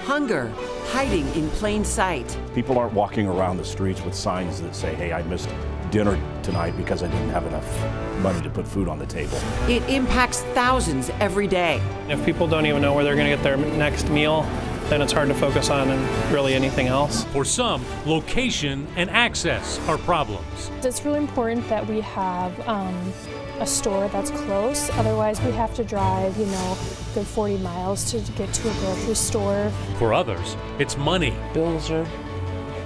Hunger hiding in plain sight. People aren't walking around the streets with signs that say, hey, I missed dinner tonight because I didn't have enough money to put food on the table. It impacts thousands every day. If people don't even know where they're going to get their next meal, then it's hard to focus on really anything else. For some, location and access are problems. It's really important that we have a store that's close. Otherwise, we have to drive, good 40 miles to get to a grocery store. For others, it's money. Bills are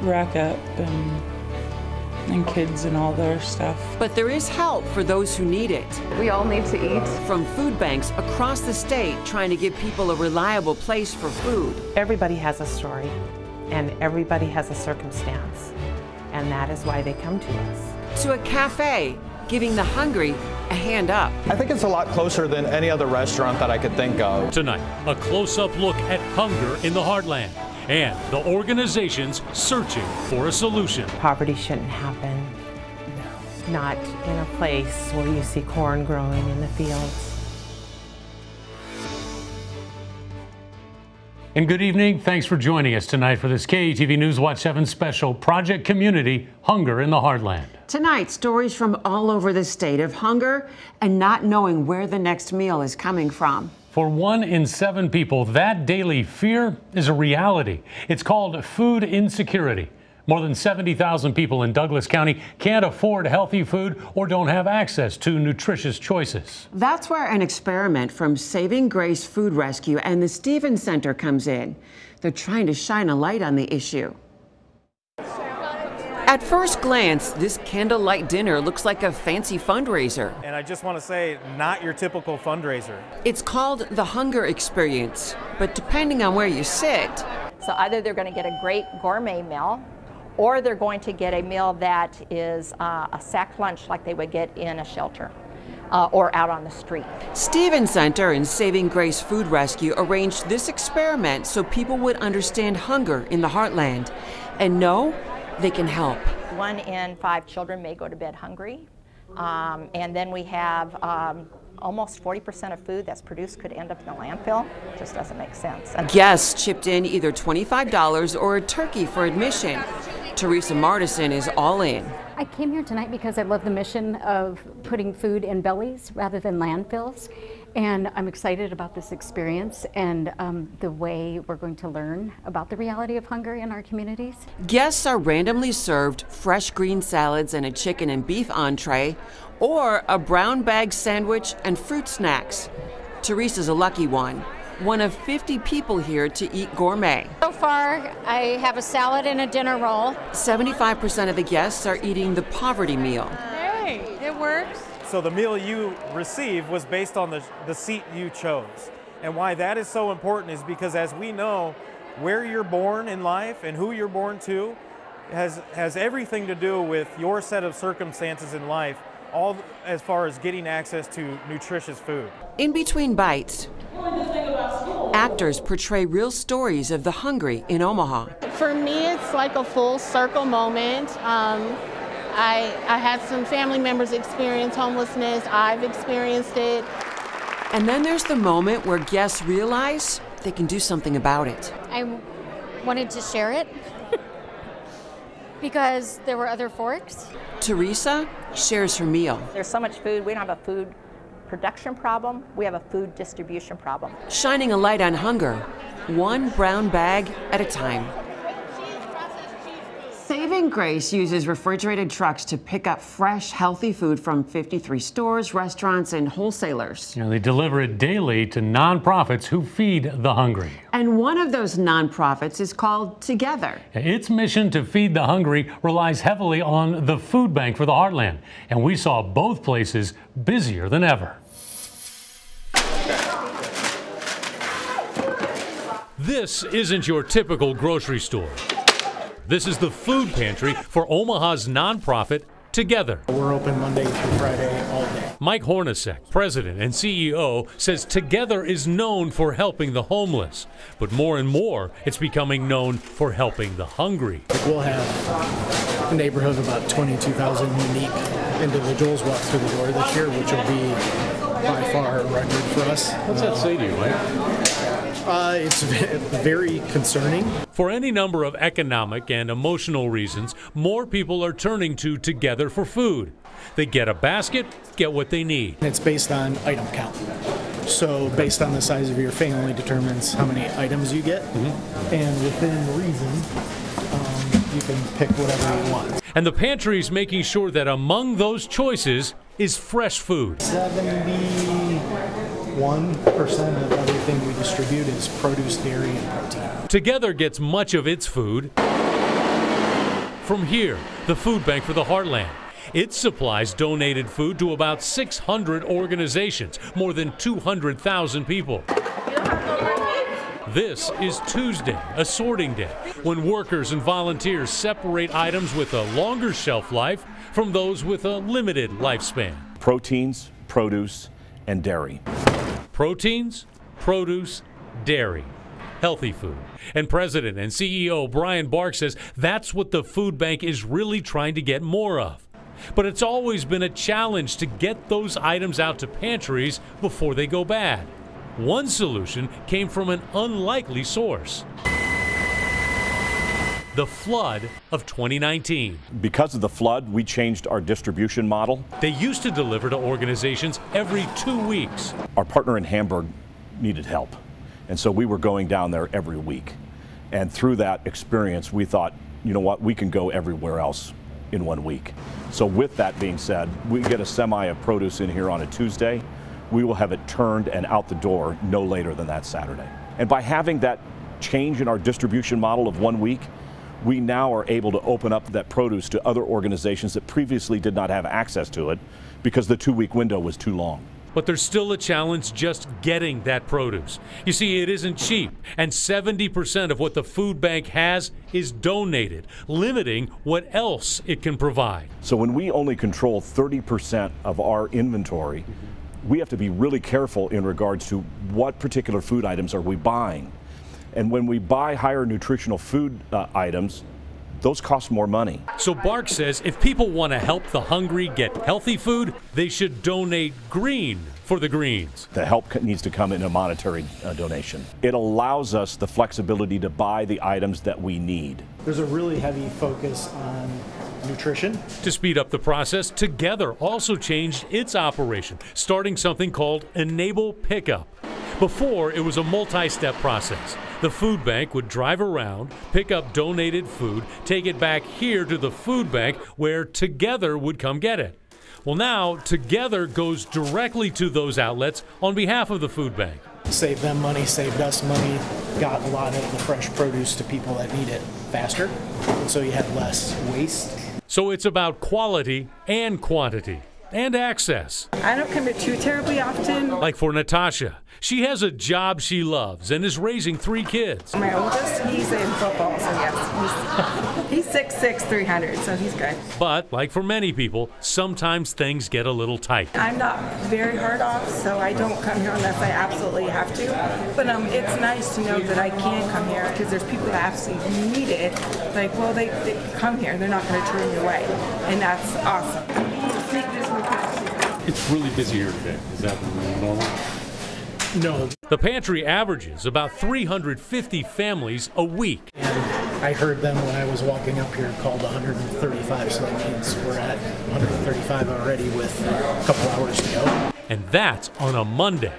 rack up and kids and all their stuff. But there is help for those who need it. We all need to eat. From food banks across the state trying to give people a reliable place for food. Everybody has a story and everybody has a circumstance, and that is why they come to us. To a cafe, giving the hungry a hand up. I think it's a lot closer than any other restaurant that I could think of. Tonight, a close-up look at hunger in the heartland and the organizations searching for a solution. Poverty shouldn't happen. Not in a place where you see corn growing in the fields. And good evening. Thanks for joining us tonight for this KETV News Watch 7 special Project Community Hunger in the Heartland. Tonight, stories from all over the state of hunger and not knowing where the next meal is coming from. For 1 in 7 people, that daily fear is a reality. It's called food insecurity. More than 70,000 people in Douglas County can't afford healthy food or don't have access to nutritious choices. That's where an experiment from Saving Grace Food Rescue and the Stevens Center comes in. They're trying to shine a light on the issue. At first glance, this candlelight dinner looks like a fancy fundraiser. And I just want to say, not your typical fundraiser. It's called the Hunger Experience, but depending on where you sit. So either they're going to get a great gourmet meal, or they're going to get a meal that is a sack lunch like they would get in a shelter or out on the street. Stevens Center and Saving Grace Food Rescue arranged this experiment so people would understand hunger in the heartland and know they can help. 1 in 5 children may go to bed hungry. And then we have almost 40% of food that's produced could end up in the landfill. It just doesn't make sense. Guests chipped in either $25 or a turkey for admission. Teresa Martison is all in. I came here tonight because I love the mission of putting food in bellies rather than landfills. And I'm excited about this experience and the way we're going to learn about the reality of hunger in our communities. Guests are randomly served fresh green salads and a chicken and beef entree, or a brown bag sandwich and fruit snacks. Teresa's a lucky one of 50 people here to eat gourmet. So far, I have a salad and a dinner roll. 75% of the guests are eating the poverty meal. Hey, it works. So the meal you received was based on the seat you chose. And why that is so important is because, as we know, where you're born in life and who you're born to has everything to do with your set of circumstances in life, all as far as getting access to nutritious food. In between bites, actors portray real stories of the hungry in Omaha. For me, it's like a full circle moment. I had some family members experience homelessness. I've experienced it. And then there's the moment where guests realize they can do something about it. I wanted to share it because there were other forks. Teresa shares her meal. There's so much food, we don't have a food production problem, we have a food distribution problem. Shining a light on hunger, one brown bag at a time. Saving Grace uses refrigerated trucks to pick up fresh, healthy food from 53 stores, restaurants, and wholesalers. They deliver it daily to nonprofits who feed the hungry. And one of those nonprofits is called Together. Its mission to feed the hungry relies heavily on the food bank for the heartland. And we saw both places busier than ever. This isn't your typical grocery store. This is the food pantry for Omaha's nonprofit Together. We're open Monday through Friday all day. Mike Hornacek, president and CEO, says Together is known for helping the homeless, but more and more it's becoming known for helping the hungry. We'll have a neighborhood of about 22,000 unique individuals walk through the door this year, which will be by far a record for us. What's that say to you, Mike? It's very concerning. For any number of economic and emotional reasons, more people are turning to Together for food. They get a basket, get what they need. It's based on item count. So based on the size of your family determines how many items you get. And within reason, you can pick whatever you want. And the pantry's making sure that among those choices is fresh food. 71% of everything we distribute is produce, dairy, and protein. Together gets much of its food from here, the Food Bank for the Heartland. It supplies donated food to about 600 organizations, more than 200,000 people. This is Tuesday, a sorting day, when workers and volunteers separate items with a longer shelf life from those with a limited lifespan. Proteins, produce, and dairy. Proteins, produce, dairy. Healthy food. And President and CEO Brian Bark says that's what the food bank is really trying to get more of. But it's always been a challenge to get those items out to pantries before they go bad. One solution came from an unlikely source: the flood of 2019. Because of the flood, we changed our distribution model. They used to deliver to organizations every 2 weeks. Our partner in Hamburg needed help, and so we were going down there every week. And through that experience, we thought, you know what, we can go everywhere else in 1 week. So with that being said, we get a semi of produce in here on a Tuesday. We will have it turned and out the door no later than that Saturday. And by having that change in our distribution model of 1 week, we now are able to open up that produce to other organizations that previously did not have access to it because the 2 week window was too long. But there's still a challenge just getting that produce. You see, it isn't cheap, and 70% of what the food bank has is donated, limiting what else it can provide. So when we only control 30% of our inventory, we have to be really careful in regards to what particular food items are we buying. And when we buy higher nutritional food items, those cost more money. So Bark says if people want to help the hungry get healthy food, they should donate green for the greens. The help needs to come in a monetary donation. It allows us the flexibility to buy the items that we need. There's a really heavy focus on nutrition. To speed up the process, Together also changed its operation, starting something called Enable Pickup. Before, it was a multi-step process. The food bank would drive around, pick up donated food, take it back here to the food bank where Together would come get it. Well, now Together goes directly to those outlets on behalf of the food bank. Saved them money, saved us money, got a lot of the fresh produce to people that need it faster, and so you had less waste. So it's about quality and quantity and access. I don't come here too terribly often. Like for Natasha, she has a job she loves and is raising 3 kids. My oldest, he's in football, so yes, he's 6'6", 300, so he's good. But like for many people, sometimes things get a little tight. I'm not very hard off, so I don't come here unless I absolutely have to. But it's nice to know that I can come here because there's people that absolutely need it. Like, well, they come here, they're not going to turn you away, and that's awesome. It's really busy here today. Is that normal? No. The pantry averages about 350 families a week. And I heard them when I was walking up here called 135, so that means we're at 135 already with a couple hours to go. And that's on a Monday.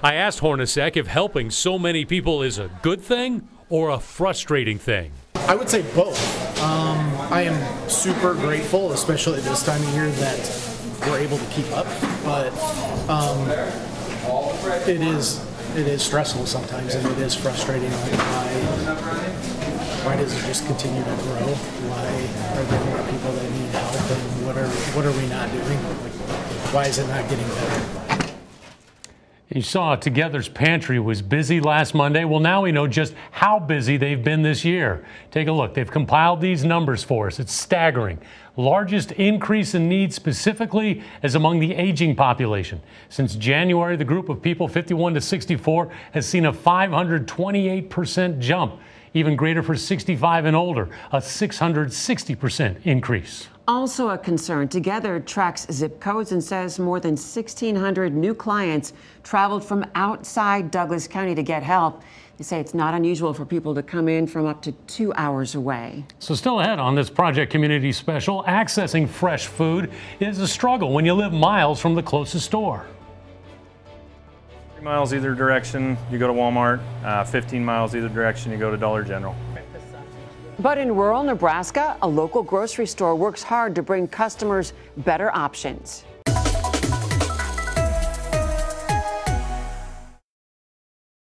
I asked Hornacek if helping so many people is a good thing or a frustrating thing. I would say both. I am super grateful, especially this time of year, that we're able to keep up, but it is stressful sometimes, and it is frustrating. Like, why does it just continue to grow? Why are there more people that need help, and what are we not doing? Like, why is it not getting better? You saw Together's pantry was busy last Monday. Well, now we know just how busy they've been this year. Take a look. They've compiled these numbers for us. It's staggering. Largest increase in need specifically is among the aging population. Since January, the group of people 51 to 64 has seen a 528% jump. Even greater for 65 and older, a 660% increase. Also a concern, Together tracks zip codes and says more than 1,600 new clients traveled from outside Douglas County to get help. They say it's not unusual for people to come in from up to 2 hours away. So still ahead on this Project Community Special, accessing fresh food is a struggle when you live miles from the closest store. 3 miles either direction, you go to Walmart. 15 miles either direction, you go to Dollar General. But in rural Nebraska, a local grocery store works hard to bring customers better options.